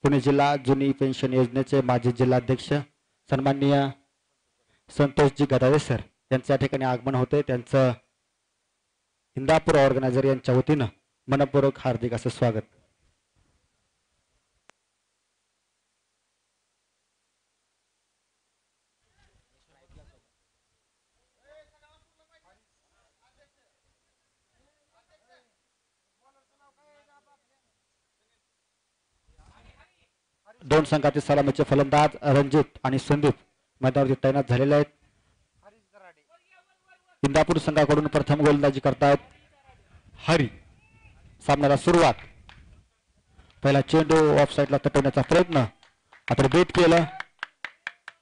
पुणे जिल्हा जुनी पेन्शन योजनेचे माजी जिल्हाध्यक्ष सन्माननीय संतोषजी गदादे सर यांचं या ठिकाणी आगमन होते. त्यांचं इंदापूर ऑर्गनायझर यांच्या वतीनं मनपूर्वक हार्दिक असं स्वागत. दोन संघातील सलामीचे फलंदाज रणजित आणि संदीप मैदानावरती तैनात झालेले आहेत. इंदापूर संघाकडून प्रथम गोलंदाजी करतायत हरी. सामन्याला सुरुवात. पहिला चेंडू ऑफ साईडला तटवण्याचा प्रयत्न आपण बेट केलं.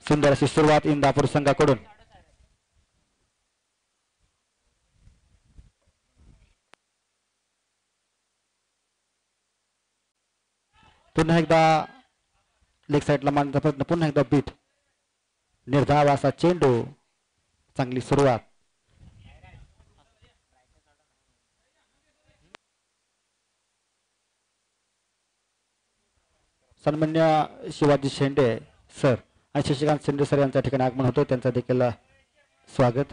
सुंदर अशी सुरुवात इंदापूर संघाकडून. पुन्हा एकदा लेग साईडला मारण्याचा प्रयत्न. पुन्हा एकदा बीट. निर्धाव असा चेंडू. चांगली सुरुवात. सन्मान्य शिवाजी शेंडे सर आणि शशिकांत शेंडे सर यांच्या ठिकाणी आगमन होतं. त्यांचं देखील स्वागत.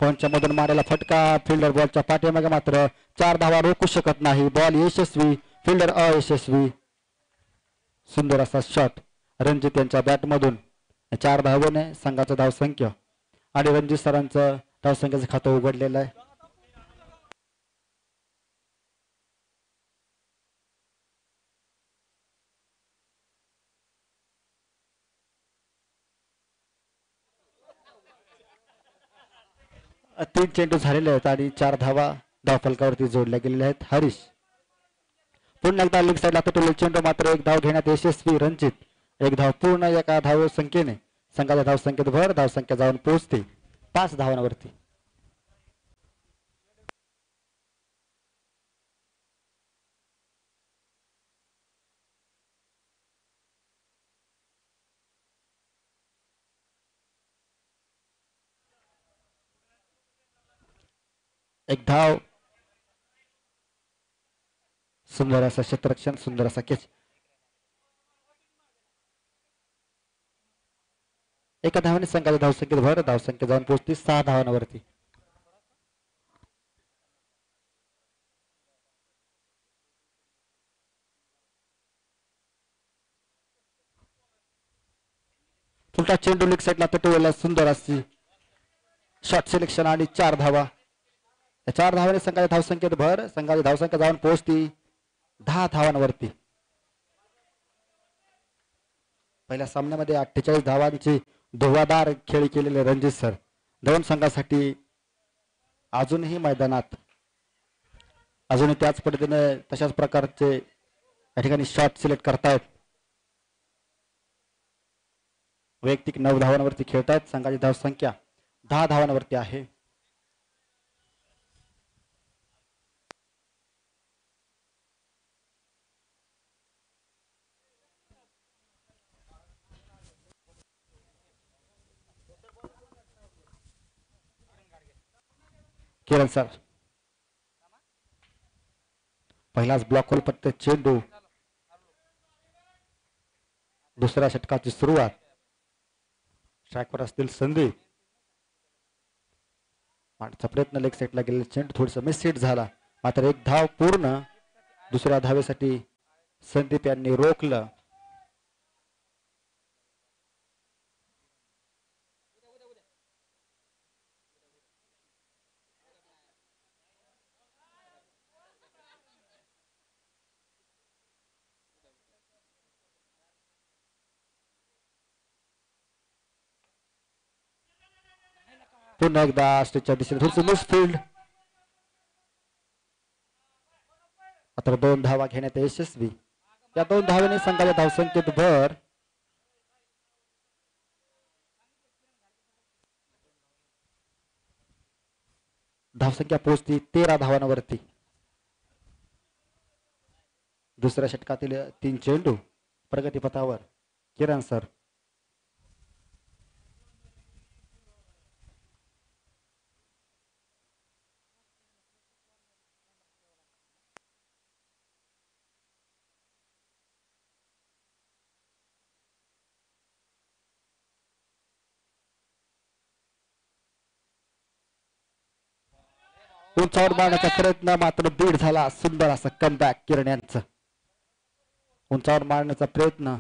पॉईंटच्या मधून मारायला फटका. फिल्डर बॉलच्या पाठीमागे मात्र 4 धावा रोखू शकत नाही. बॉल यशस्वी, फिल्डर अयशस्वी. सुंदर असा शॉट रणजित यांच्या बॅटमधून. 4 धावेने संघाचं धावसंख्य आणि रणजित सरांचं धावसंख्येचं खातं उघडलेलं आहे. तीन चेंडू झालेले आहेत आणि 4 धावा धावफलकावरती जोडल्या गेलेल्या आहेत. हरीश पुन्हा एकदा लेग साईडला तटवलेला चेंडू मात्र 1 धाव घेण्यात यशस्वी रणजित. 1 धाव पूर्ण. एका धाव संख्येने संघाच्या धावसंख्येत भर. धावसंख्या जाऊन पोहोचते 5 धावांवरती. एक धाव. सुंदर असा क्षेत्ररक्षण. सुंदर असा कॅच. एका धावाने संघाच्या धावसंख्येत भर. धावसंख्या जाऊन पोहोचते 6 धावांवरती. फुलटा चेंडू लेग साईडला तटवलेला. सुंदर अशी शॉट सिलेक्शन आणि 4 धावा. या 4 धावाने संघाच्या धावसंख्येत भर. संघाची धावसंख्या जाऊन पोहोचती 10 धावांवरती. पहिल्या सामन्यामध्ये 48 धावांची धुवाधार खेळी केलेले रणजित सर दोन संघासाठी अजूनही मैदानात अजूनही त्याच पद्धतीने तशाच प्रकारचे या ठिकाणी शॉट सिलेक्ट करतायत. वैयक्तिक 9 धावांवरती खेळतायत. संघाची धावसंख्या 10 धावांवरती आहे. किरण सर पहिलाच ब्लॉक होल पट्टे चेंडू. दुसऱ्या षटकाची सुरुवात. स्ट्राईकवर असतील संदीप. मागचा प्रयत्न लेग साईडला गेलेला चेंडू थोडंसं मिस हिट झाला. मात्र 1 धाव पूर्ण. दुसऱ्या धावेसाठी संदीप यांनी रोखलं. पुन्हा एकदा स्टेजच्या दिशेने थोडंसं मिस फील्ड. मात्र 2 धावा घेण्यात यशस्वी. या 2 धावेने संघाच्या धावसंख्येत भर. धावसंख्या पोहोचती 13 धावांवरती. दुसऱ्या षटकातील 3 चेंडू प्रगतीपथावर. किरण सर उंचावर मारण्याचा प्रयत्न मात्र बीड झाला. सुंदर असा कमबॅक किरण यांचं. उंचावर मारण्याचा प्रयत्न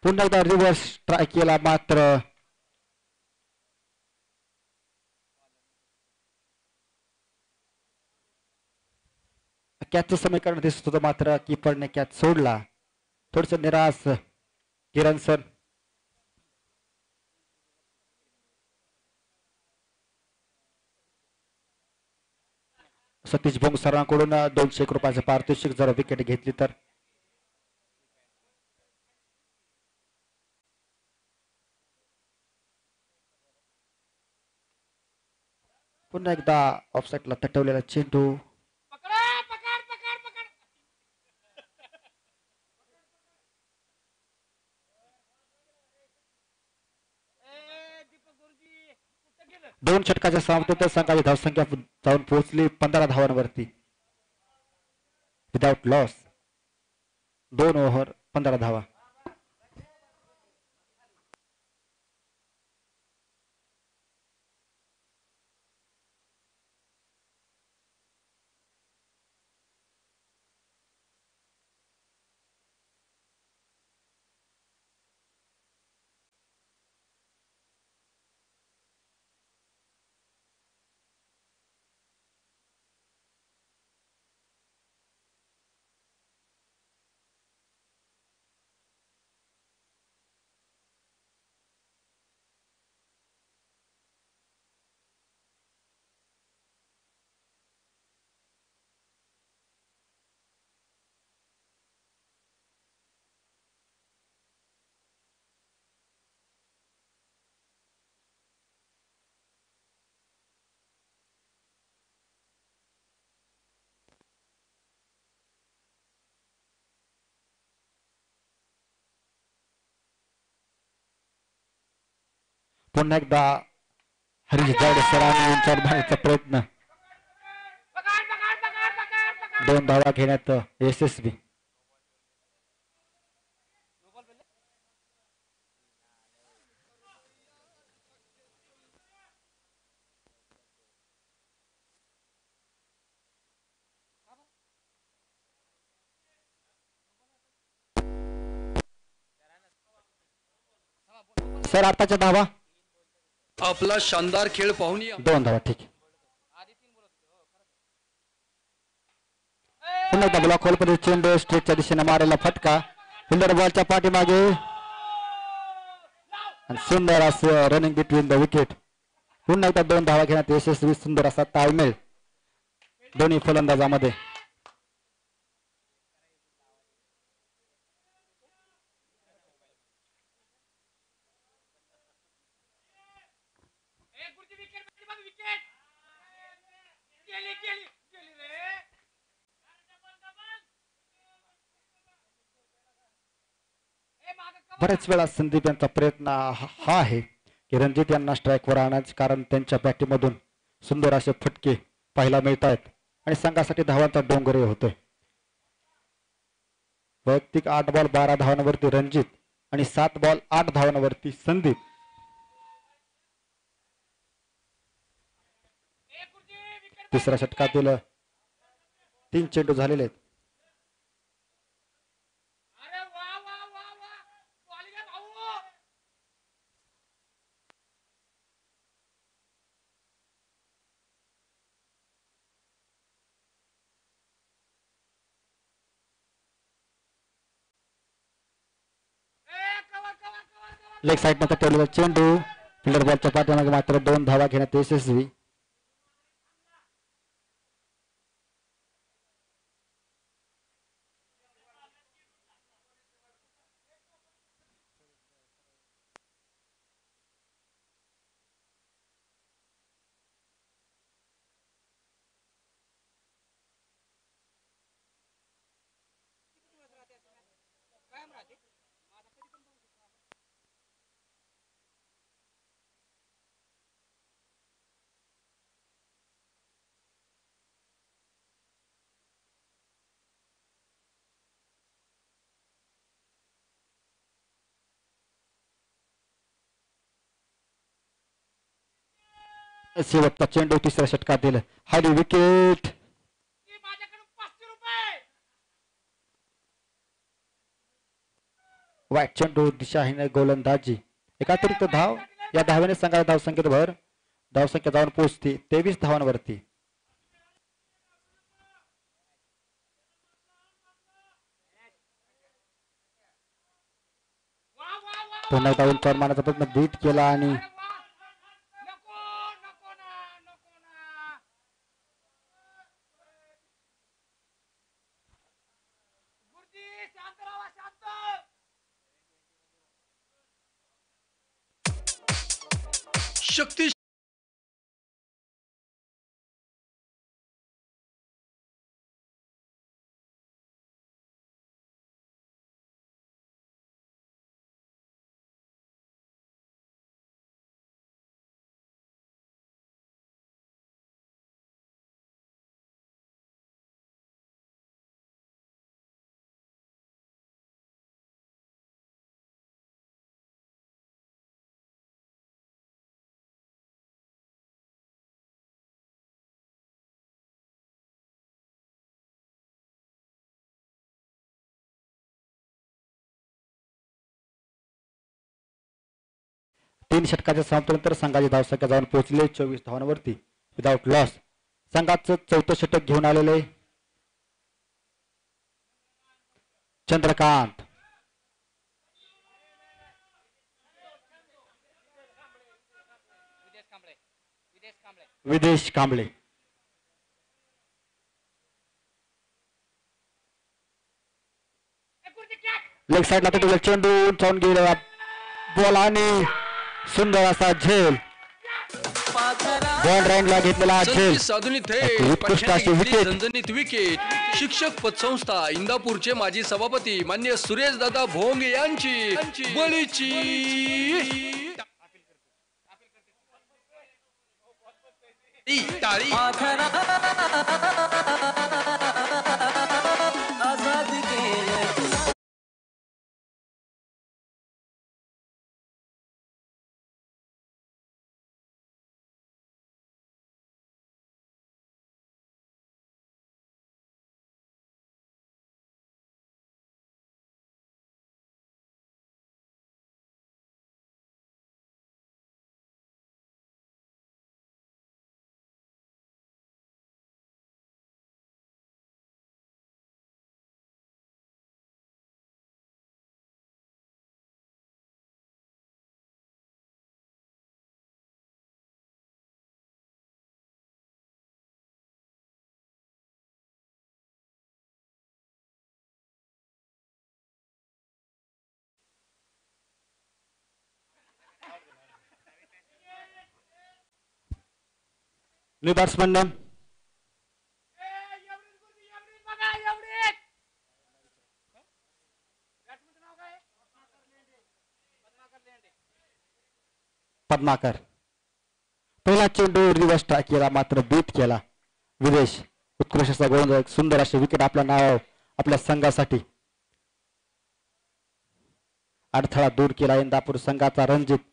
पुन्हा एकदा रिव्हर्स ट्राय केला मात्र कॅचचं समीकरण दिसत होतं मात्र कीपरने कॅच सोडला. थोडस निराश किरण सर. सतीश भोंग सरांकडून 200 रुपयाचं पारितोषिक जर विकेट घेतली तर. पुन्हा एकदा ऑफसाईडला तटवलेला चेंडू. दोन षटकाच्या समतोल संघाची धावसंख्या जाऊन पोहोचली 15 धावांवरती. विदाउट लॉस 2 ओव्हर 15 धावा. पुन्हा एकदा हरीश जावडे सरांनी उंचावर मारण्याचा प्रयत्न. 2 धावा घेण्यात यशस्वी. सर आताच्या धावा. आपला शानदार खेळ पाहून 2 धावा. ठीक आहे. पुन्हा एकदा ब्लॉक होलमध्ये चेंडू स्ट्रेटच्या दिशेने मारायला फटका. फिल्डर बॉलच्या पाठीमागे आणि सुंदर असं रनिंग बिटवीन द विकेट. पुन्हा एकदा 2 धावा घेण्यात यशस्वी. सुंदर असा ताळमेळ दोन्ही फलंदाजामध्ये. बऱ्याच वेळा संदीप यांचा प्रयत्न हा आहे की रणजित यांना स्ट्राईकवर आणायचे, कारण त्यांच्या बॅटिंगमधून सुंदर असे फटके पाहायला मिळत आहेत आणि संघासाठी धावांचा डोंगरही होतोय. वैयक्तिक 8 बॉल 12 धावांवरती रणजित आणि 7 बॉल 8 धावांवरती संदीप. तिसऱ्या षटकातील 3 चेंडू झालेले आहेत. लेग साइड मध्ये ठेवलेला चेंडू फिल्डर बॉलच्या पाठीमागे मात्र 2 धावा घेण्यात यशस्वी. शेवटचा चेंडू तिसऱ्या षटकातील हाडी विकेट. वाईट चेंडू दिशाहीन गोलंदाजी. एकातिरिक्त धाव. या धावेने संघाच्या धावसंख्येत भर. धावसंख्या जाऊन पोहोचते 23 धावांवरती. पुन्हा एकदा उंचावर मारण्याचा प्रयत्न बीट केला आणि शक्ती तीन षटकाच्या समाप्तीनंतर संघाची धावसंख्या जाऊन पोहोचले 24 धावांवरती विदाउट लॉस. संघाचं चौथं षटक घेऊन आलेले चंद्रकांत. विदेश कांबळे. लेग साईडला चेंडू उंचावून गेला बॉल आणि सुंदर असा झेल. बॉल राईनला घेतलेला झेल. साधुनी उत्कृष्ट अशी विकेट. झणझणीत विकेट. शिक्षक पतसंस्था इंदापूरचे माजी सभापती मान्य सुरेश दादा भोंग यांची बळीची टाळी. New batsman Padmakar. पहिला चेंडू रिव्हर्स ट्राय केला मात्र बीट केला. विदेश. उत्कृष्ट असा गोलंदाज. सुंदर अशी विकेट आपल्या नाव आपल्या संघासाठी. अडथळा दूर केला इंदापूर संघाचा रणजित.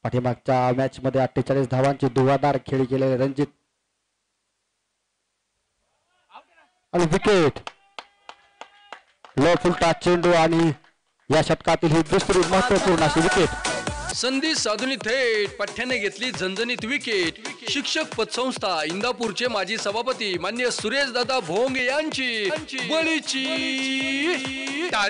पाठीमागच्या मॅच मध्ये 48 धावांची धुवाधार खेळी केलेले रणजित आणि विकेट. लो फुलटा चेंडू आणि या षटकातील ही दुसरी महत्वपूर्ण अशी विकेट. संधी साधुनी थेट पठ्याने घेतली झणझणीत विकेट. शिक्षक पतसंस्था इंदापूरचे माजी सभापती मान्य सुरेश दादा भोंग यांची बळीची टाळी.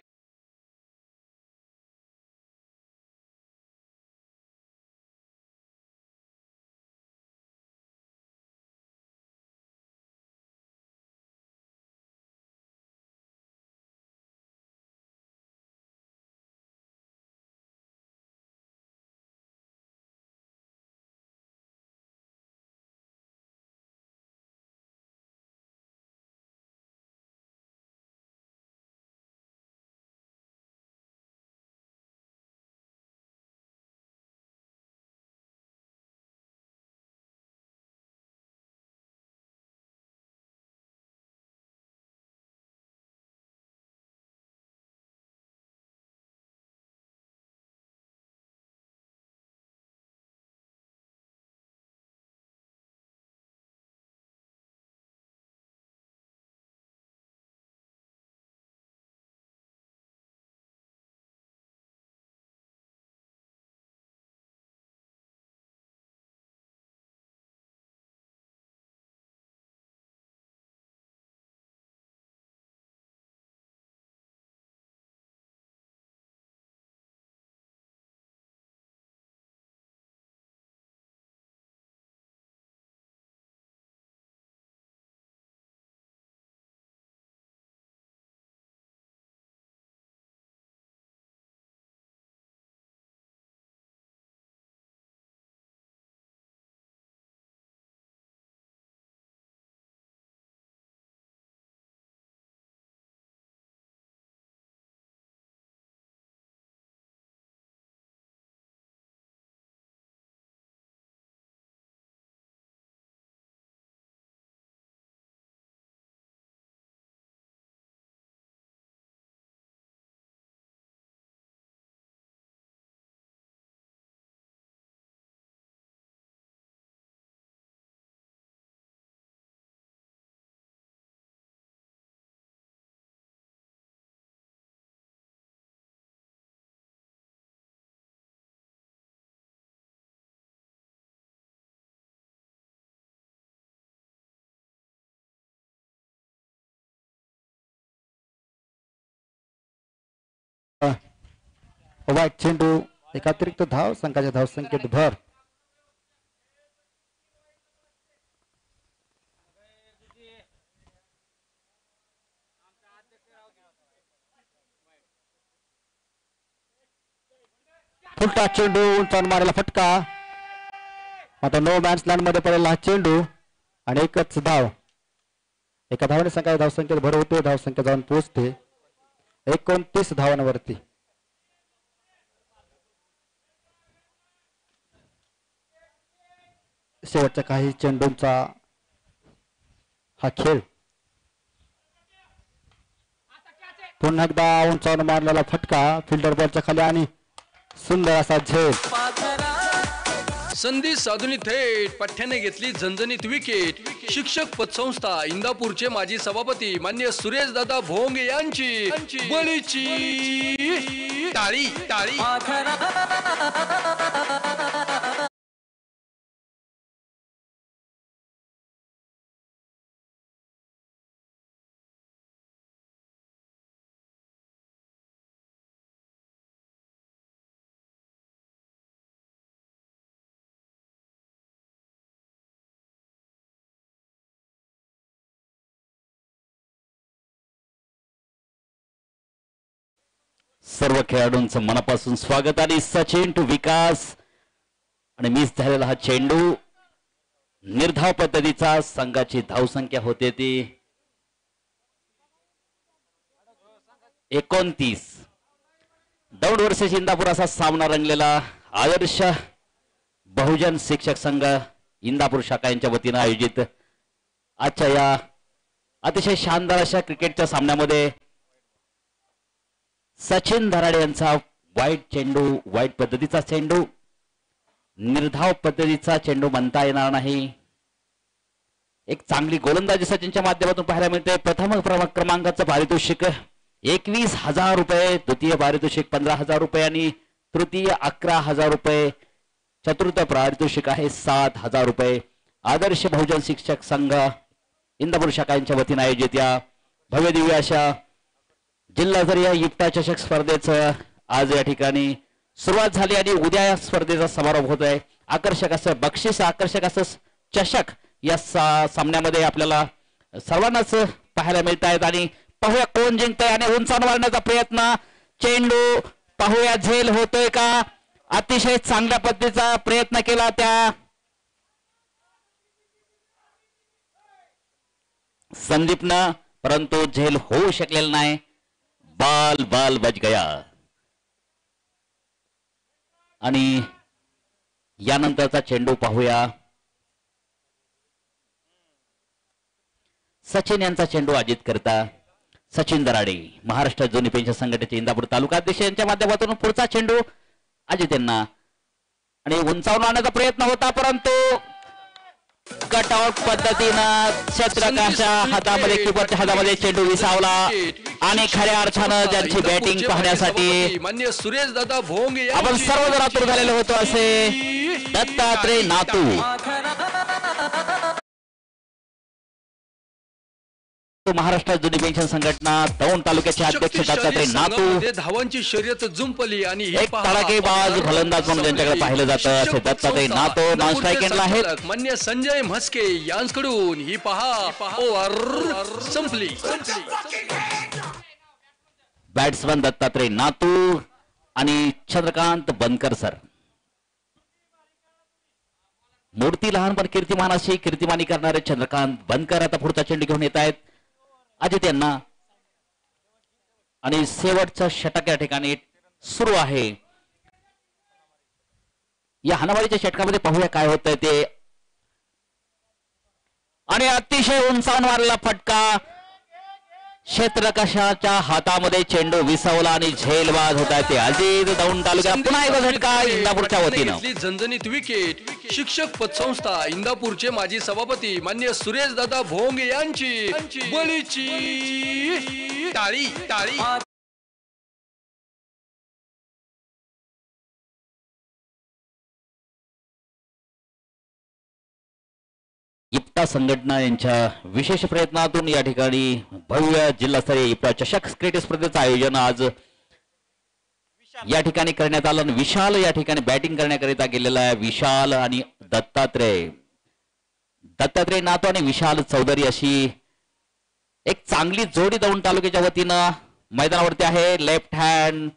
वाईट चेंडू एक अतिरिक्त धाव संघाच्या धावसंख्येत भर. फुलटा चेंडू उंचावून मारला फटका. आता नो मॅन्स लँड मध्ये पडलेला हा चेंडू आणि एकच धाव. एका धावाने संघाच्या धावसंख्येत भर होते. धावसंख्या जाऊन पोहोचते 29 धावांवरती. शेवटच्या काही चेंडूंचा हा खेळ. पुन्हा एकदा उंचावून मारलेला फटका फिल्डर बॉलच्या खाली आणि सुंदर असा झेल. संधी साधून थेट पठ्ठ्याने घेतली झणझणीत विकेट. शिक्षक पतसंस्था इंदापूरचे माजी सभापती मान्य सुरेश दादा भोंग यांची बळीची टाळी टाळी. सर्व खेळाडूंचं मनापासून स्वागत आणि सचिन टू विकास आणि मिस झालेला हा चेंडू. निर्धाव पद्धतीचा संघाची धावसंख्या होते ती 29. दौंड वर्सेस इंदापूर असा सामना रंगलेला. आदर्श बहुजन शिक्षक संघ इंदापूर शाखा यांच्या वतीनं आयोजित आजच्या या अतिशय शानदार अशा क्रिकेटच्या सामन्यामध्ये सचिन धराडे यांचा वाईट चेंडू, वाईट पद्धतीचा चेंडू, निर्धाव पद्धतीचा चेंडू म्हणता येणार नाही. एक चांगली गोलंदाजी सचिनच्या माध्यमातून पाहायला मिळते. प्रथम क्रमांकाचं पारितोषिक 21,000 रुपये, द्वितीय पारितोषिक 15,000 रुपये आणि तृतीय 11,000 रुपये. चतुर्थ पारितोषिक आहे 7,000 रुपये. आदर्श बहुजन शिक्षक संघ इंदापूर शाखा यांच्या वतीने आयोजित या भव्य दिव्य अशा जिल्हास्तरीय युक्ता चषक स्पर्धेचं आज या ठिकाणी सुरुवात झाली आणि उद्या या स्पर्धेचा समारोप होत आहे. आकर्षक असं बक्षीस, आकर्षक असं चषक या सामन्यामध्ये आपल्याला सर्वांनाच पाहायला मिळत आहेत. आणि पाहूया कोण जिंकतंय आणि उंचावून मारण्याचा प्रयत्न. चेंडू पाहूया झेल होतोय का. अतिशय चांगल्या पद्धतीचा प्रयत्न केला त्या संदीपनं, परंतु झेल होऊ शकलेला नाही. बाल बाल बच गया. आणि यानंतरचा चेंडू पाहूया. सचिन यांचा चेंडू अजित करता सचिन दराडे महाराष्ट्र जुनी पेन्शन संघटनेचे इंदापूर तालुका अध्यक्ष यांच्या माध्यमातून पुढचा चेंडू अजित यांना आणि उंचावून आणण्याचा प्रयत्न होता, परंतु कटआउट पद्धतीनं क्षेत्रकाच्या हातामध्ये किंवा हातामध्ये चेंडू विसावला. आणि खऱ्या अर्थानं ज्यांची बॅटिंग पाहण्यासाठी मान्य सुरेश दादा भोंग आपण सर्वजण आतुर झालेले होतो असे दत्तात्रय नातू. महाराष्ट्र जुनी पेन्शन संघटना दौंड तालुक्याचे अध्यक्ष दत्तात्रय नातू. धावांची शर्यत जुंपली आणि एक तडाखेबाज फलंदाज म्हणून ज्यांच्याकडे पाहिलं जातं असे दत्तात्रय नातू नॉन स्ट्राईक एंडला आहेत. मान्य संजय म्हस्के यांच्याकडून ही पहा ओव्हर संपली. बॅट्समन दत्तात्रय नातू आणि चंद्रकांत बनकर सर. मूर्ती लहान पण कीर्तिमान अशी कीर्तिमानी करणारे चंद्रकांत बनकर आता पुढचा चेंडू घेऊन येत आहेत अजित यांना. आणि शेवटचा षटक या ठिकाणी सुरू आहे. या हाणामारीच्या षटकामध्ये पाहूया काय होतंय ते. आणि अतिशय उंचावून मारलेला फटका. क्षेत्रकाशाच्या हातामध्ये चेंडू विसावला आणि झेलबाद होत आहे ते अजित. दौंड तालुक्यात पुन्हा एकदा झटका इंदापूरच्या वतीनं. झणझणीत विकेट. शिक्षक पतसंस्था इंदापूरचे माजी सभापती मान्य सुरेश दादा भोंग यांची बळीची टाळी टाळी. इप्टा संघटना यांच्या विशेष प्रयत्नातून या ठिकाणी भव्य जिल्हास्तरीय इप्टा चषक क्रिकेट स्पर्धेचं आयोजन आज या ठिकाणी करण्यात आलं आणि विशाल या ठिकाणी बॅटिंग करण्याकरिता गेलेला आहे. विशाल आणि दत्तात्रय नातो आणि विशाल चौधरी अशी एक चांगली जोडी दौंड तालुक्याच्या वतीनं मैदानावरती आहे. लेफ्ट हँड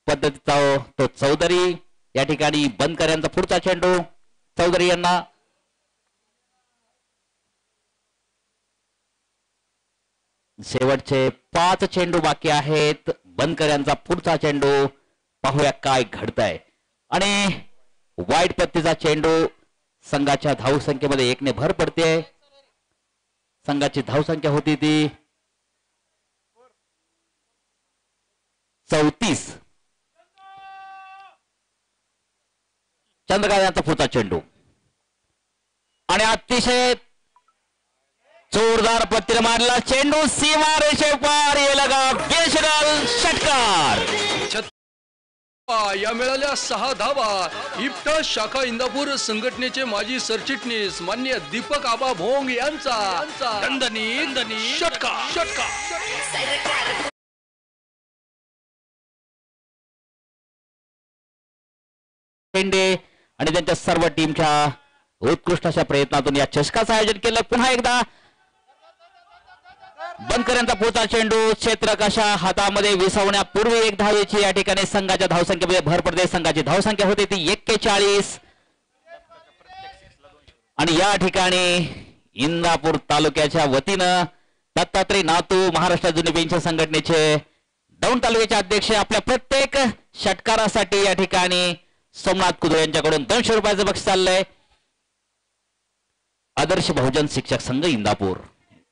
पद्धतीचा तो चौधरी या ठिकाणी बनकर यांचा पुढचा चेंडू चौधरी यांना शेवटचे 5 चेंडू बाकी आहेत. बनकर यांचा पुढचा चेंडू पाहूया काय घडतंय आणि वाईट पत्तीचा चेंडू संघाच्या धावसंख्येमध्ये 1 ने भर पडते. संघाची धावसंख्या होती ती 34. चंद्रकांत यांचा पुढचा चेंडू आणि अतिशय जोरदार पत्तीने मारला चेंडू सीमा रेषे पार ये लगा बेशरल षटकार. या मिळाल्या 6 धावा. इप्टा शाखा इंदापूर संघटनेचे माजी सरचिटणीस मान्य दीपक आबा भोंग यांचा दणदणीत षटकार. आणि त्यांच्या सर्व टीमच्या उत्कृष्ट अशा प्रयत्नातून या चषकाचं आयोजन केलं. पुन्हा एकदा बनकर यांचा पुढचा चेंडू क्षेत्रकाच्या हातामध्ये विसवण्यापूर्वी 1 धावेची या ठिकाणी संघाच्या धावसंख्येमध्ये भर पडते. संघाची धावसंख्या होती ती 41 आणि या ठिकाणी इंदापूर तालुक्याच्या वतीनं दत्तात्रय नातू महाराष्ट्र जुनी पेन्शन संघटनेचे दौंड तालुक्याचे अध्यक्ष आपल्या प्रत्येक षटकारासाठी या ठिकाणी सोमनाथ कुदळे यांच्याकडून 200 रुपयाचं बक्षीस चाललंय. आदर्श बहुजन शिक्षक संघ इंदापूर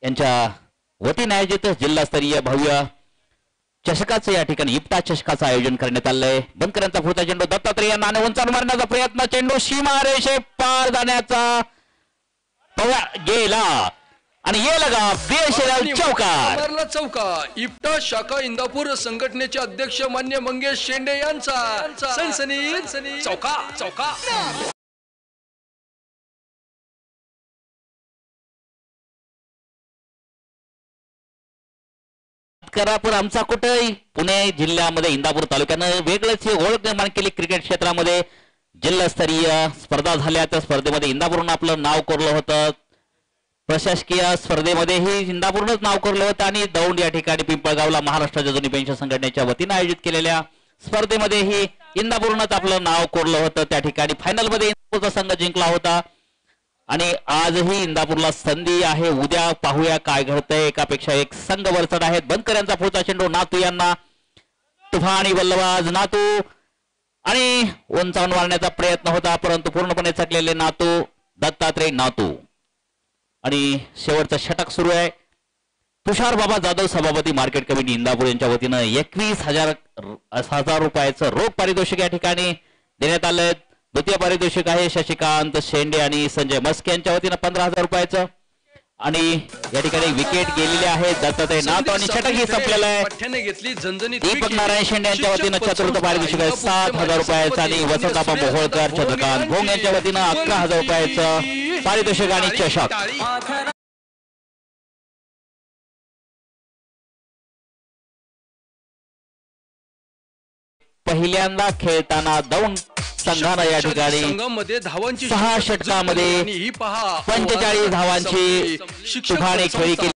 यांच्या वतीने आयोजित जिल्हास्तरीय भव्य चषकाचं या ठिकाणी इप्टा चषकाचं आयोजन करण्यात आलंय. बनकर यांचा पुढचा चेंडू दत्तात्रय यांना उंचावर मारण्याचा प्रयत्न चेंडू सीमा रेषे पार जाण्याचा गेला आणि ये लगा बेशरल चौकार. इप्टा शाखा इंदापूर संघटनेचे अध्यक्ष मान्य मंगेश शेंडे यांचा सनसनीत चौका. करा पण आमचा कुठेही पुणे जिल्ह्यामध्ये इंदापूर तालुक्यानं वेगळंच ओळख निर्माण केली. क्रिकेट क्षेत्रामध्ये जिल्हास्तरीय स्पर्धा झाल्या त्या स्पर्धेमध्ये इंदापूरनं आपलं नाव कोरलं होतं. प्रशासकीय स्पर्धेमध्येही इंदापूरनंच नाव कोरलं होतं आणि दौंड या ठिकाणी पिंपळगावला महाराष्ट्र जुनी पेन्शन संघटनेच्या वतीनं आयोजित केलेल्या स्पर्धेमध्येही इंदापूरनंच आपलं नाव कोरलं होतं. त्या ठिकाणी फायनलमध्ये इंदापूरचा संघ जिंकला होता आणि आजही इंदापूरला संधी आहे. उद्या पाहूया काय घडतंय. एकापेक्षा एक संघ वरचढ आहेत. बनकर यांचा पुढचा चेंडू नातू यांना तुफानी बल्लेबाज नातू आणि उंचावून मारण्याचा प्रयत्न होता परंतु पूर्णपणे चकलेले नातू दत्तात्रय नातू आणि शेवटचं षटक सुरू आहे. तुषार बाबा जाधव सभापती मार्केट कमिटी इंदापूर यांच्या वतीनं 21,000 रुपयाचं रोख पारितोषिक या ठिकाणी देण्यात आलंय. द्वितीय पारितोषिक आहे शशिकांत शेंडे आणि संजय मस्के यांच्या वतीनं 15,000 रुपयाचं आणि या ठिकाणी विकेट गेलेले आहेत. दत्तात्रय नातू आणि षटकही संपलेलं आहे. दीपक नारायण शेंडे यांच्या वतीनं चतुर्थ पारितोषिक आहे 7,000 रुपयाचं आणि वसंतापा मोहोळकर चंद्रकांत भोंग यांच्या वतीनं 11,000 रुपयाचं पारितोषिक आणि चषक. पहिल्यांदा खेळताना दौंड संघानं या ठिकाणी संघामध्ये धावांची 6 षटकामध्ये 45 धावांची तुफानी खेळी केली.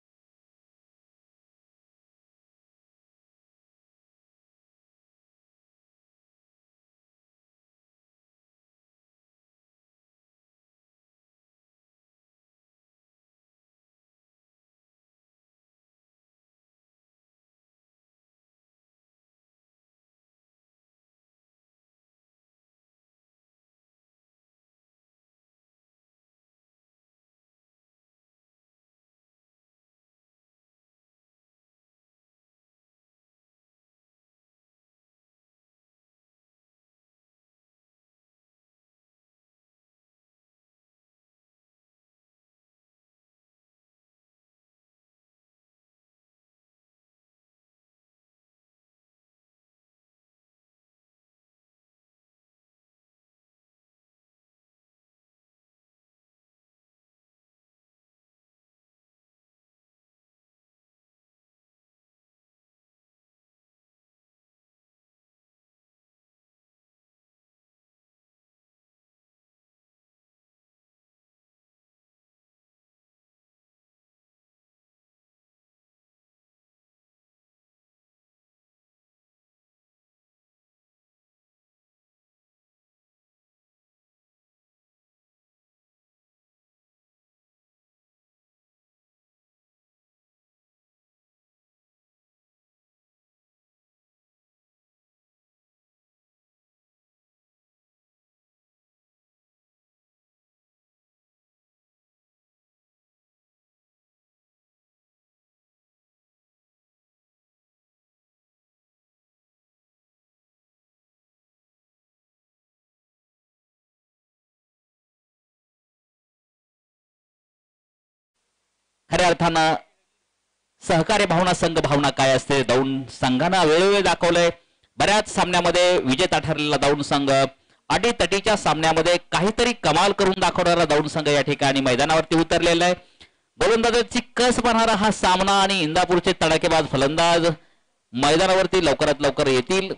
खऱ्या अर्थानं सहकार्य भावना, संघ भावना काय असते दौंड संघानं वेळोवेळी दाखवलंय. बऱ्याच सामन्यामध्ये विजेता ठरलेला दौंड संघ, अटीतटीच्या सामन्यामध्ये काहीतरी कमाल करून दाखवणारा दौंड संघ या ठिकाणी मैदानावरती उतरलेला आहे. गोलंदाजाची कस पाहणारा हा सामना आणि इंदापूरचे तडाखेबाज फलंदाज मैदानावरती लवकरात लवकर येतील.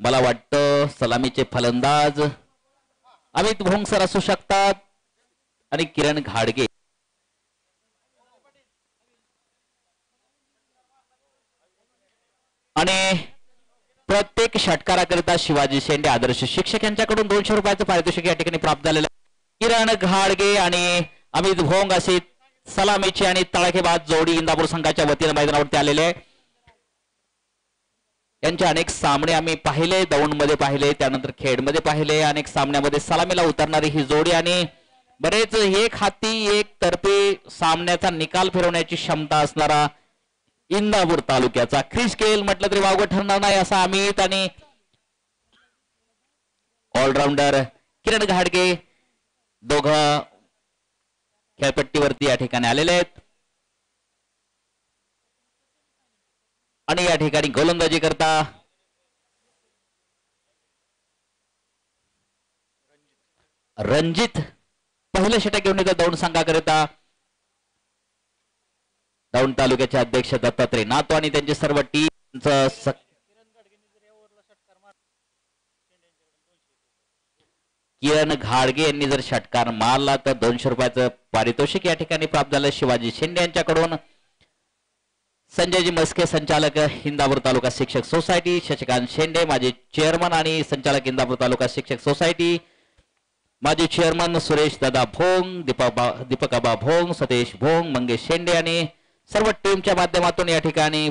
मला वाटतं सलामीचे फलंदाज अमित भोंग सर असू शकतात आणि किरण घाडगे. आणि प्रत्येक षटकाराकरिता शिवाजी शेंडे आदर्श शिक्षक यांच्याकडून 200 रुपयाचं पारितोषिक या ठिकाणी प्राप्त झालेलं आहे. किरण घाडगे आणि अमित भोंग असे सलामीची आणि तडाखेबाज जोडी इंदापूर संघाच्या वतीने मैदानावरती आलेले आहे. यांचे अनेक सामने आम्ही पाहिले, दौंडमध्ये पाहिले, त्यानंतर खेडमध्ये पाहिले. अनेक सामन्यामध्ये सलामीला उतरणारी ही जोडी आणि बरेच एक हाती एक तर्फे सामन्याचा निकाल फिरवण्याची क्षमता असणारा इंदापूर तालुक्याचा क्रिस गेल म्हटलं तरी वावगं ठरणार नाही असा अमित आणि ऑलराऊंडर किरण घाडगे दोघं खेळपट्टीवरती या ठिकाणी आलेले आहेत. आणि या ठिकाणी गोलंदाजी करता रणजित पहिलं षटक घेऊन येतात दौंड संघाकरिता. दौंड तालुक्याचे अध्यक्ष दत्तात्रय नातो आणि त्यांचे सर्व टीम. किरण घाडगे यांनी जर षटकार मारला तर 200 रुपयाचं पारितोषिक या ठिकाणी प्राप्त झालं शिवाजी शेंडे यांच्याकडून. संजयजी मस्के संचालक इंदापूर तालुका शिक्षक सोसायटी, शशिकांत शेंडे माजी चेअरमन आणि संचालक इंदापूर तालुका शिक्षक सोसायटी, माजी चेअरमन सुरेश दादा भोंग, दीपकाबा भोंग, सतेश भोंग, मंगेश शेंडे आणि सर्व टीमच्या माध्यमातून या ठिकाणी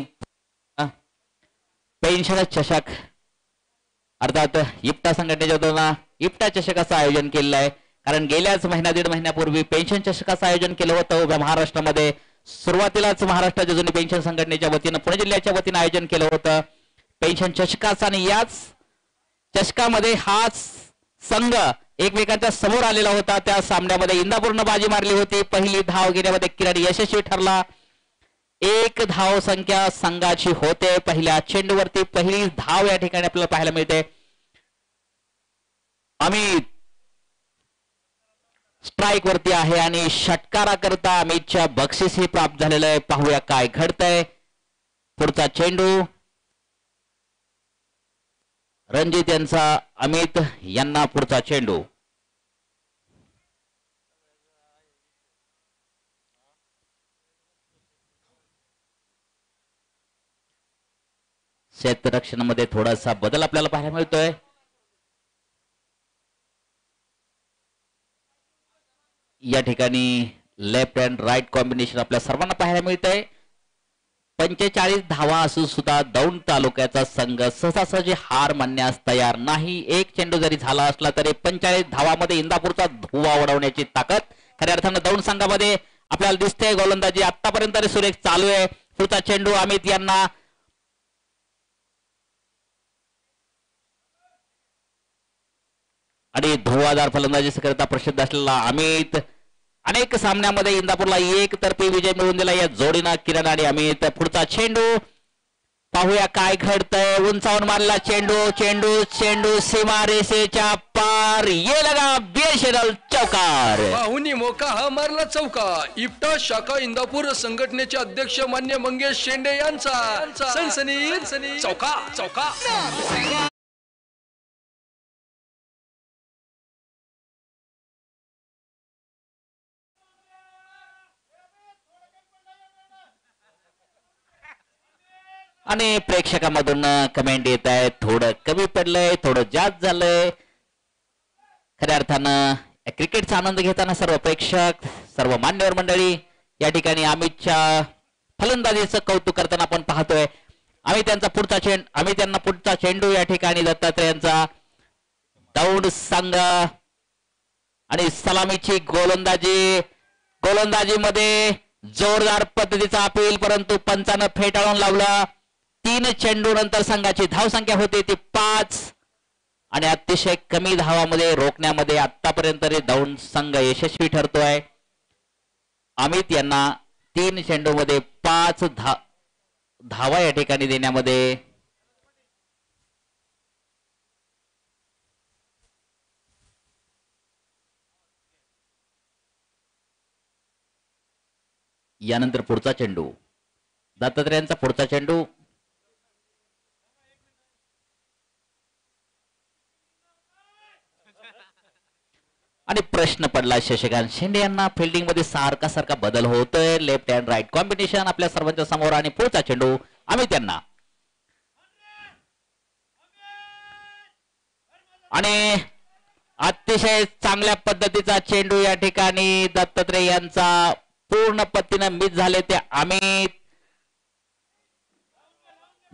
पेन्शन चषक अर्थात इप्टा संघटनेच्या वतीने इप्टा चषकाचं आयोजन केलेलं आहे. कारण गेल्याच दीड महिन्यापूर्वी पेन्शन चषकाचं आयोजन केलं होतं उभ्या महाराष्ट्रामध्ये. सुरुवातीलाच महाराष्ट्राच्या जुनी पेन्शन संघटनेच्या वतीनं पुणे जिल्ह्याच्या वतीनं आयोजन केलं होतं पेन्शन चषकाचं आणि याच चषकामध्ये हाच संघ एकमेकांच्या समोर आलेला होता. त्या सामन्यामध्ये इंदापूरनं बाजी मारली होती. पहिली धाव घेण्यामध्ये किरण यशस्वी ठरला. 1 धाव संख्या संघाची होते. पहिल्या चेंडूवरती पहिली धाव या ठिकाणी आपल्याला पाहायला मिळते. अमित स्ट्राइक वरती आहे आणि षटकाराकरता अमितच्या बक्षीस ही प्राप्त झालेलं आहे. पाहूया काय घडतंय. पुढचा चेंडू रणजित यांचा अमित यांना पुढचा चेंडू. क्षेत्ररक्षणामध्ये थोडासा बदल आपल्याला पाहायला मिळतोय. या ठिकाणी लेफ्ट अँड राईट कॉम्बिनेशन आपल्या सर्वांना पाहायला मिळतंय. 45 धावा असून सुद्धा दौंड तालुक्याचा संघ सहजासहजी हार मानण्यास तयार नाही. एक चेंडू जरी झाला असला तरी 45 धावामध्ये इंदापूरचा धुवा उडवण्याची ताकद खऱ्या अर्थानं दौंड संघामध्ये आपल्याला दिसते. गोलंदाजी आतापर्यंत सुरेख चालू आहे. पुढचा चेंडू अमित यांना आणि धुवादार फलंदाजी करता प्रसिद्ध असलेला अमित अनेक सामन्यामध्ये इंदापूरला एकतर्फी विजय मिळवून दिला या जोडीनं किरण आणि अमित. पुढचा चेंडू पाहूया काय घडतंय. उंचावून मारला चेंडू चेंडू चेंडू सीमा रेषेच्या पार ये लगा बेशरल चौकार. पाहुनी मोका हा मारला चौका. इप्टा शाखा इंदापूर संघटनेचे अध्यक्ष मान्य मंगेश शेंडे यांचा सनसनी चौका चौका. आणि प्रेक्षकांमधून कमेंट येत आहे थोडं कमी पडलंय थोडं जास्त झालंय. खऱ्या अर्थानं क्रिकेटचा आनंद घेताना सर्व प्रेक्षक सर्व मान्यवर मंडळी या ठिकाणी अमितच्या फलंदाजीचं कौतुक करताना आपण पाहतोय. अमित यांना पुढचा चेंडू या ठिकाणी दत्तात्रय यांचा दौंड संघ आणि सलामीची गोलंदाजीमध्ये जोरदार पद्धतीचा अपील परंतु पंचानं फेटाळून लावला. 3 चेंडू नंतर संघाची धावसंख्या होती ती 5 आणि अतिशय कमी धावामध्ये रोखण्यामध्ये आतापर्यंत दौंड संघ यशस्वी ठरतोय. अमित यांना 3 चेंडूमध्ये 5 धावा या ठिकाणी देण्यामध्ये यानंतर पुढचा चेंडू दत्तात्रेयांचा पुढचा चेंडू आणि प्रश्न पडला शशिकांत शिंदे यांना. फिल्डिंग मध्ये सारखा बदल होतोय. लेफ्ट हँड राईट कॉम्बिनेशन आपल्या सर्वांच्या समोर आणि पुढचा चेंडू अमित यांना आणि अतिशय चांगल्या पद्धतीचा चेंडू या ठिकाणी दत्तात्रय यांचा पूर्ण पद्धतीने मिस झाले ते अमित.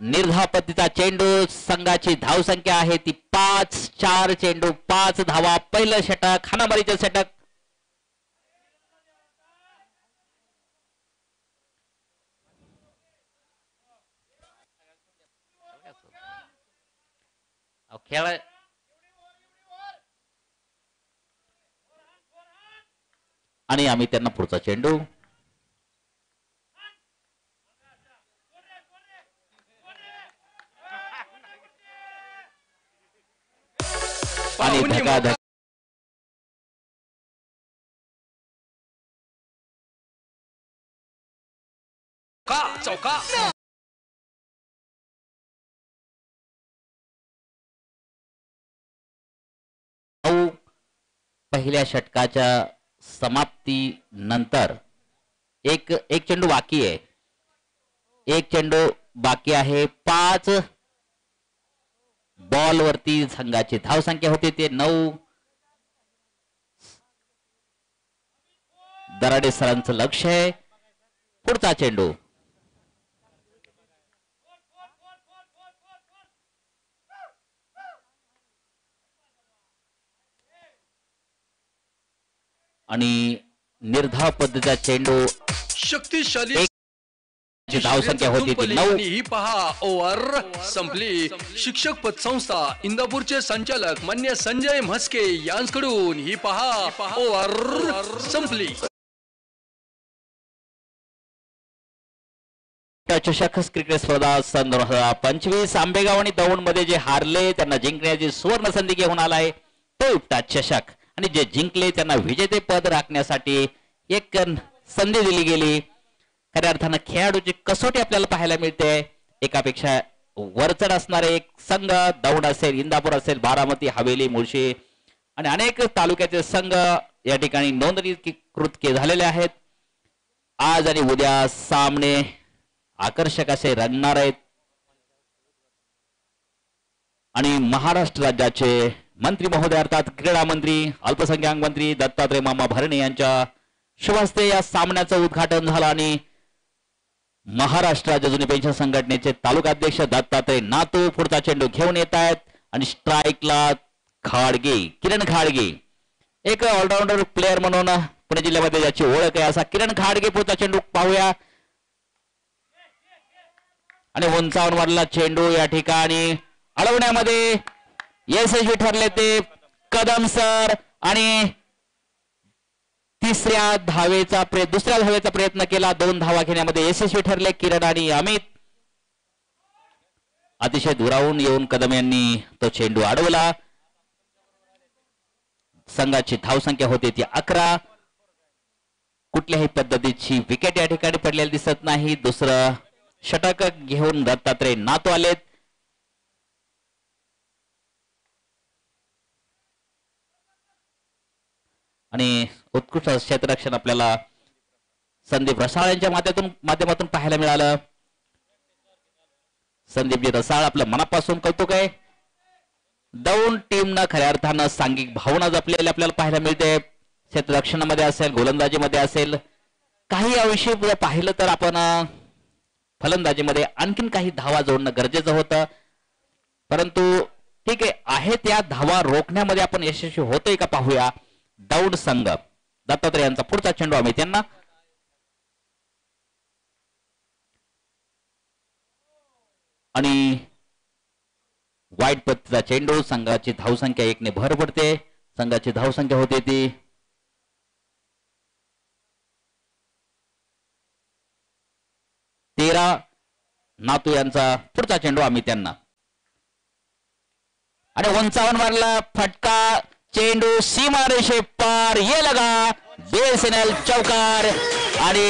निर्धाव पद्धतीचा चेंडू संघाची धावसंख्या आहे ती 5. 4 चेंडू 5 धावा. पहिलं षटक हाणामारीचं षटक. खेळ आणि आम्ही त्यांना पुढचा चेंडू आणि धकाधक चौका. पहिल्या षटकाच्या समाप्ती नंतर एक चेंडू बाकी आहे. एक चेंडू बाकी आहे. 5 बॉल वरती संघाची धावसंख्या होती ते 9. दराडे सरांचं लक्ष आहे. पुढचा चेंडू आणि निर्धाव पद्धतीचा चेंडू. शक्तिशाली धावसंख्या होती ती 9. ही पहा ओव्हर संपली. शिक्षक पतसंस्था इंदापूरचे संचालक मान्य संजय म्हस्के यांकडून ही पहा ओव्हर संपली. चषक क्रिकेट स्पर्धा सन 2025 आंबेगाव आणि दौंड मध्ये जे हारले त्यांना जिंकण्याची सुवर्ण संधी घेऊन आलाय तो इफ्ता चषक. आणि जे जिंकले त्यांना विजेते पद राखण्यासाठी एक संधी दिली गेली. खऱ्या अर्थानं खेळाडूची कसोटी आपल्याला पाहायला मिळते. एकापेक्षा वरचढ असणारे एक संघ दौंड असेल, इंदापूर असेल, बारामती, हवेली, मुळशी आणि अनेक तालुक्याचे संघ या ठिकाणी नोंदणीकृत झालेले आहेत. आज आणि उद्या सामने आकर्षक असे रंगणार आहेत. आणि महाराष्ट्र राज्याचे मंत्री महोदय अर्थात क्रीडा मंत्री, अल्पसंख्याक मंत्री दत्तात्रय मामा भरणे यांच्या शुभ हस्ते या सामन्याचं उद्घाटन झालं आणि महाराष्ट्र राज्य जुनी पेन्शन संघटनेचे तालुकाध्यक्ष दत्तात्रय नातू पुढचा चेंडू घेऊन येत आहेत. आणि स्ट्राईकला खाडगे, किरण खाडगे, एक ऑलराऊंडर प्लेअर म्हणून पुणे जिल्ह्यामध्ये ज्याची ओळख आहे असा किरण खाडगे पुढचा चेंडू पाहूया. आणि उंचावून मारलेला चेंडू या ठिकाणी अडवण्यामध्ये यशस्वी ठरले ते कदम सर. आणि दुसऱ्या धावेचा प्रयत्न केला. 2 धावा घेण्यामध्ये यशस्वी ठरले किरण आणि अमित. अतिशय दुरावून येऊन कदम यांनी तो चेंडू अडवला. संघाची धावसंख्या होती ती 11. कुठल्याही पद्धतीची विकेट या ठिकाणी पडलेली दिसत नाही. दुसरं षटक घेऊन दत्तात्रय नातू आलेत. आणि उत्कृष्ट क्षेत्ररक्षण आपल्याला संदीप रसाळ यांच्या माध्यमातून पाहायला मिळालं. संदीपजी रसाळ आपलं मनापासून कौतुक आहे. दौंड टीमनं खऱ्या अर्थानं सांघिक भावना जपलेली आपल्याला पाहायला मिळते. क्षेत्ररक्षणामध्ये असेल, गोलंदाजीमध्ये असेल. काही अंशी पाहिलं तर आपण फलंदाजीमध्ये आणखीन काही धावा जोडणं गरजेचं होतं. परंतु ठीक आहे त्या धावा रोखण्यामध्ये आपण यशस्वी होतोय का पाहूया. दौंड संघ दत्तात्रय यांचा पुढचा चेंडू आम्ही त्यांना. आणि वाईट पत्तीचा चेंडू. संघाची धावसंख्या 1 ने भर पडते. संघाची धावसंख्या होते ती 13. नातू यांचा पुढचा चेंडू आम्ही त्यांना आणि 55 मारला फटका. चेंडू सीमारेषे पार. ये लगा बीएसएनएल चौकार. आणि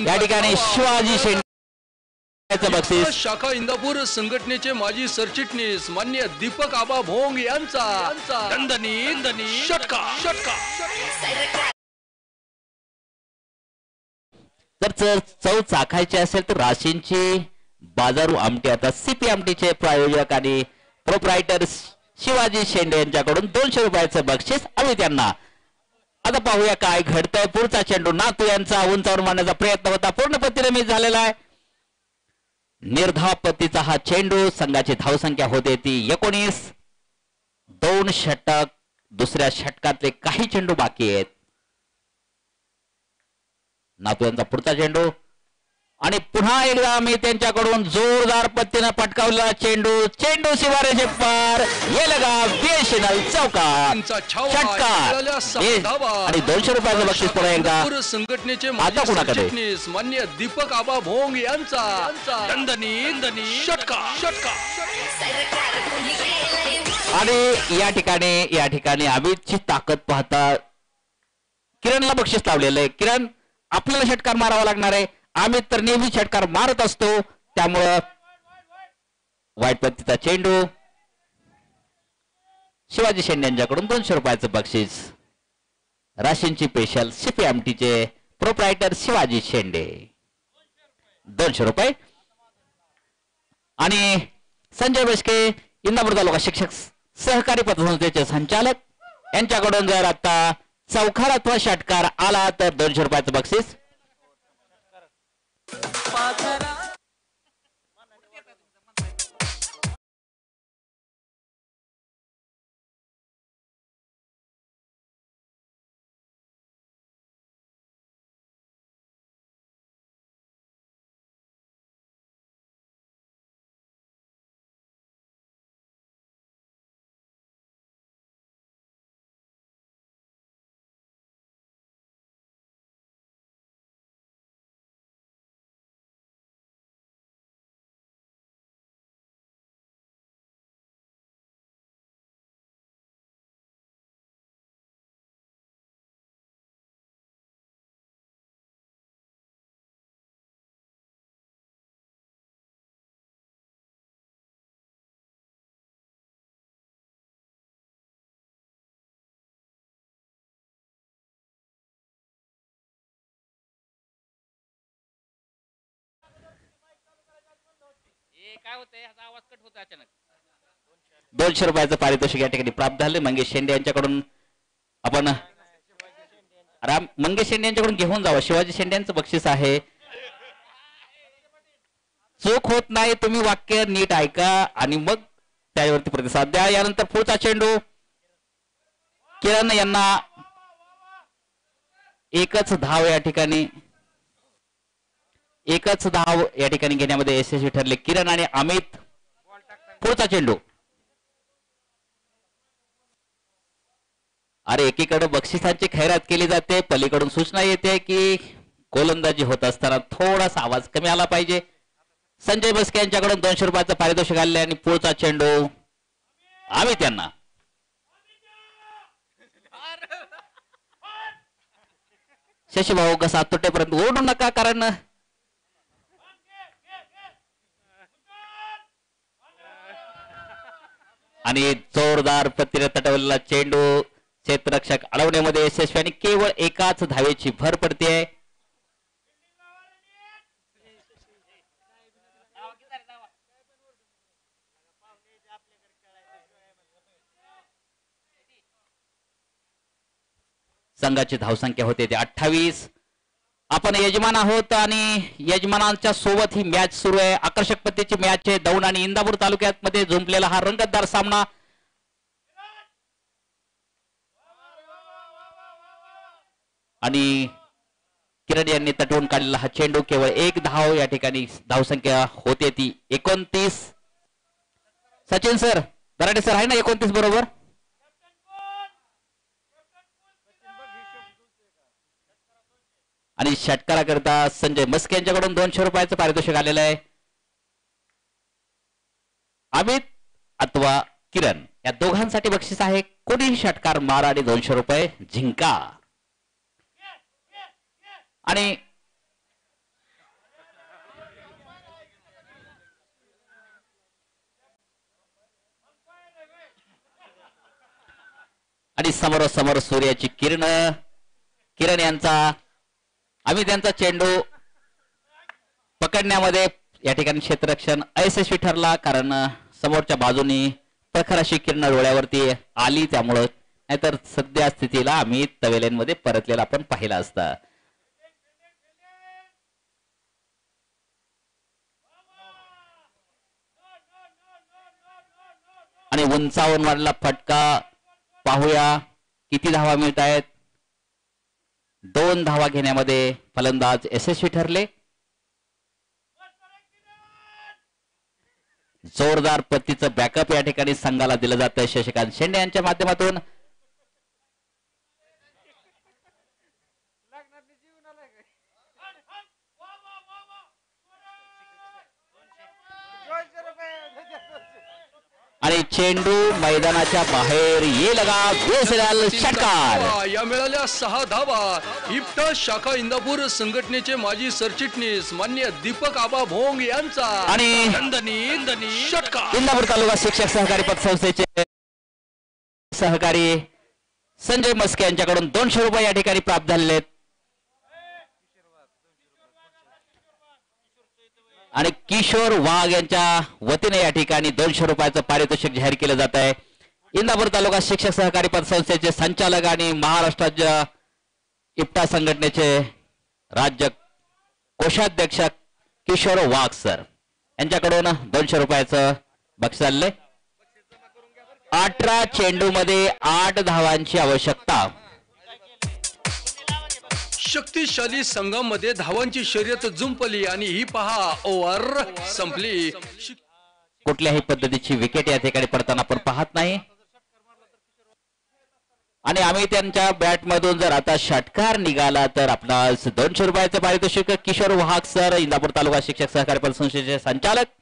या ठिकाणी शिवाजी शेंडेचं बक्षीस. शाखा इंदापूर संघटनेचे माजी सरचिटणीस मान्य दीपक आबा भोंग यांचा दणदणीत षटकार. जर चव चाखायची असेल तर राशींची बाजारू आमटी आता सीपी आमटीचे प्रायोजक आणि प्रोप्रायटर शिवाजी शेंडे यांच्याकडून 200 रुपयाचं बक्षीस आम्ही त्यांना. आता पाहूया काय घडतंय. पुढचा चेंडू नातू यांचा उंचावर मारण्याचा प्रयत्न होता. पूर्ण पत्तीने मिस झालेला आहे. निर्धाव पत्तीचा हा चेंडू. संघाची धावसंख्या होते ती 19. 2 षटक. दुसऱ्या षटकातले काही चेंडू बाकी आहेत. नातू यांचा पुढचा चेंडू आणि पुन्हा एकदा आम्ही त्यांच्याकडून जोरदार पत्तीने पटकावलेला चेंडू. चेंडू शिवारेचे पार. ये लगा बीएसएनएल चौकार. षटकार आणि 200 रुपयाचं बक्षीस पुन्हा एकदा संघटनेचे आता कुणाकडे मान्य दीपक आबा भोंग यांचा दणदणीत षटकार. आणि या ठिकाणी अमितची ताकद पाहता किरणला बक्षीस लावलेलं आहे. किरण आपल्याला षटकार मारावा लागणार आहे. अमित तर नेहमी षटकार मारत असतो. त्यामुळं वाईट पत्तीचा चेंडू. शिवाजी शेंडे यांच्याकडून 200 रुपयाचं बक्षीस. राशींची स्पेशल सीपी आमटीचे प्रोप्रायटर शिवाजी शेंडे 200 रुपये. आणि संजय बसके इंदापूर तालुका शिक्षक सहकारी पतसंस्थेचे संचालक यांच्याकडून जर आता चौकार अथवा षटकार आला तर 200 रुपयाचं बक्षीस. काय होतंय याचा आवाज कट होतो अचानक. 200 रुपयाचं पारितोषिक या ठिकाणी प्राप्त झाले. मंगेश शेंडे यांच्याकडून आपण मंगेश शेंडे यांच्याकडून घेऊन जावं. शिवाजी शेंडे यांचं बक्षीस आहे. चूक होत नाही. तुम्ही वाक्य नीट ऐका आणि मग त्यावरती प्रतिसाद द्या. यानंतर पुढचा चेंडू. किरण यांना एकच धाव या ठिकाणी घेण्यामध्ये यशस्वी ठरले किरण आणि अमित. पुढचा चेंडू. अरे एकीकडे बक्षिसांची खैरात केली जाते. पलीकडून सूचना येते की गोलंदाजी होत असताना थोडासा आवाज कमी आला पाहिजे. संजय बसके यांच्याकडून 200 रुपयाचं पारितोषिक आले आणि पुढचा चेंडू अमित यांना. शशीभाऊ कसा तुटेपर्यंत ओढू नका कारण आणि जोरदार पत्तीने तटवलेला चेंडू क्षेत्ररक्षक अडवण्यामध्ये यशस्वी आणि केवळ एकाच धावेची भर पडते. संघाची धावसंख्या होते ते 28. आपण यजमान आहोत आणि यजमानांच्या सोबत ही मॅच सुरू आहे. आकर्षक पद्धतीची मॅच आहे. दौंड आणि इंदापूर तालुक्यात मध्ये झुंपलेला हा रंगतदार सामना. आणि किरण यांनी तटवून काढलेला हा चेंडू. केवळ एक धाव या ठिकाणी धावसंख्या होते ती 29. सचिन सर दराडे सर आहे ना 29 बरोबर. आणि षटकाराकरता संजय मस्के यांच्याकडून 200 रुपयाचं पारितोषिक आलेलं आहे. अमित अथवा किरण या दोघांसाठी बक्षीस आहे. कोणीही षटकार मारा आणि 200 रुपये जिंका. आणि समोरासमोर सूर्याची किरण. किरण यांचा अमित यांचा चेंडू पकडण्यामध्ये या ठिकाणी क्षेत्ररक्षण अयशस्वी ठरला, कारण समोरच्या बाजूनी प्रखर अशी किरण डोळ्यावरती आली, त्यामुळं नाहीतर सध्या स्थितीला अमित तवेलेंमध्ये परतलेला आपण पाहिला असता. आणि उंचावून मारला फटका. पाहूया किती धावा मिळत आहेत. 2 धावा घेण्यामध्ये फलंदाज यशस्वी ठरले. जोरदार पत्तीचं बॅकअप या ठिकाणी संघाला दिलं जातं शशिकांत शेंडे यांच्या माध्यमातून. आणि चेंडू मैदानाच्या बाहेर ये लगा बेसलाल षटकार. या मिळाल्या 6 धावा. इप्टा शाखा इंदापूर संघटनेचे माजी सरचिटणीस मान्य दीपक आबा भोंग यांचा आणि षटकार. इंदापूर तालुका शिक्षक सहकारी पतसंस्थेचे सहकारी संजय मस्के यांच्याकडून 200 रुपये या ठिकाणी प्राप्त झालेले आहेत. आणि किशोर वाघ यांच्या वतीने या ठिकाणी 200 रुपयाचं पारितोषिक जाहीर केलं जात आहे. इंदापूर तालुका शिक्षक सहकारी पतसंस्थेचे संचालक आणि महाराष्ट्र राज्य इप्टा संघटनेचे राज्य कोषाध्यक्ष किशोर वाघ सर यांच्याकडून 200 रुपयाचं बक्षीस आले. 18 चेंडू मध्ये 8 धावांची आवश्यकता. शक्तिशाली संघामध्ये धावांची शर्यत जुंपली आणि ही पहा ओव्हर संपली. कुठल्याही पद्धतीची विकेट या ठिकाणी पडताना आपण पाहत नाही. आणि आम्ही त्यांच्या बॅट मधून जर आता षटकार निघाला तर आपणास 200 रुपयाचं पारितोषिक किशोर वाघ सर इंदापूर तालुका शिक्षक सहकारी पतसंस्थेचे संचालक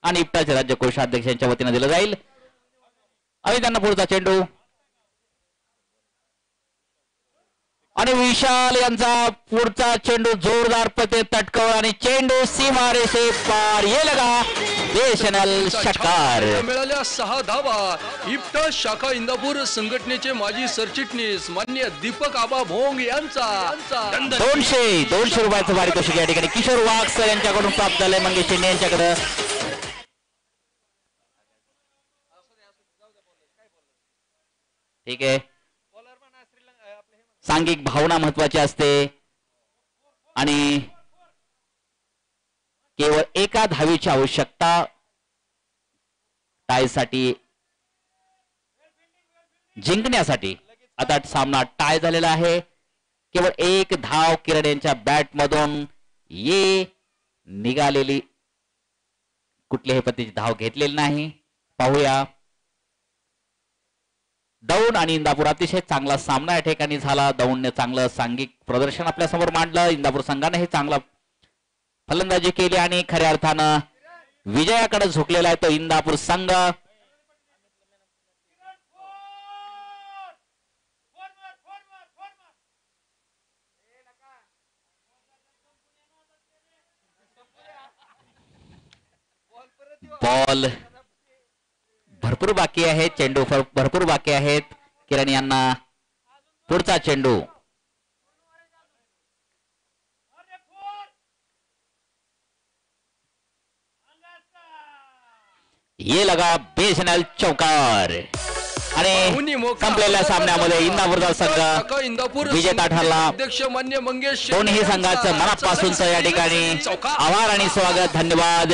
आणि इप्टाचे राज्य कोषाध्यक्ष यांच्या वतीने दिलं जाईल. आम्ही त्यांना पुढचा चेंडू आणि विशाल यांचा पुढचा चेंडू जोरदार पते तटकवला आणि चेंडू सीमारे से पार ये लगा बेशनल षटकार. मिळाल्या 6 धावा. इप्टा शाखा इंदापूर संघटनेचे माजी सरचिटणीस मान्य दीपक आबा भोंग यांचा 200 रुपयाचं पारितोषिक या ठिकाणी किशोर वाघ सर यांच्याकडून प्राप्त झालंय. मंगेश शेंडे यांच्याकडे ठीक आहे. सांघिक भावना महत्वाची असते आणि केवळ एका धावीची आवश्यकता टायसाठी जिंकण्यासाठी. आता सामना टाय झालेला आहे. केवळ एक धाव किरण यांच्या बॅट मधून ये निघालेली, कुठल्याही पद्धतीची धाव घेतलेली नाही. पाहूया दौंड आणि इंदापूर अतिशय चांगला सामना या ठिकाणी झाला. दौंडने चांगलं सांघिक प्रदर्शन आपल्या समोर मांडलं. इंदापूर संघाने हे चांगला फलंदाजी केली आणि खऱ्या अर्थानं विजयाकडे झुकलेला आहे तो इंदापूर संघ. बॉल भरपूर बाकी आहे. चेंडू भरपूर बाकी आहेत. किरण यांना पुढचा चेंडू ये लगा बेशनल चौकार. आणि संपलेल्या सामन्यामध्ये इंदापूरचा संघ विजेता ठरला. अध्यक्ष मान्य मंगेश दोन्ही संघाचं मनापासूनच या ठिकाणी आभार आणि स्वागत, धन्यवाद.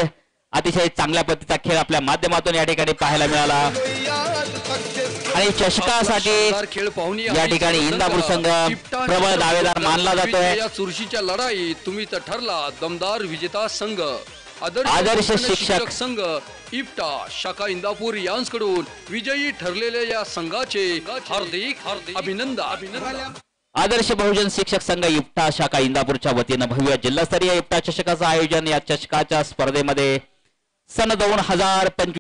अतिशय चांगल्या पद्धतीचा खेळ आपल्या माध्यमातून या ठिकाणी पाहायला मिळाला. आणि चषकासाठी खेळ पाहून या ठिकाणी इंदापूर संघ प्रबळ दावेदार मानला जातोय. या चुरशीच्या लढाईत तुम्ही तर ठरला दमदार विजेता संघ. आदर्श शिक्षक संघ इप्टा शाखा इंदापूर यांकडून विजयी ठरलेल्या या संघाचे हार्दिक अभिनंदन. आदर्श बहुजन शिक्षक संघ इप्टा शाखा इंदापूरच्या वतीनं भव्य जिल्हास्तरीय इप्टा चषकाचं आयोजन. या चषकाच्या स्पर्धेमध्ये सन 2025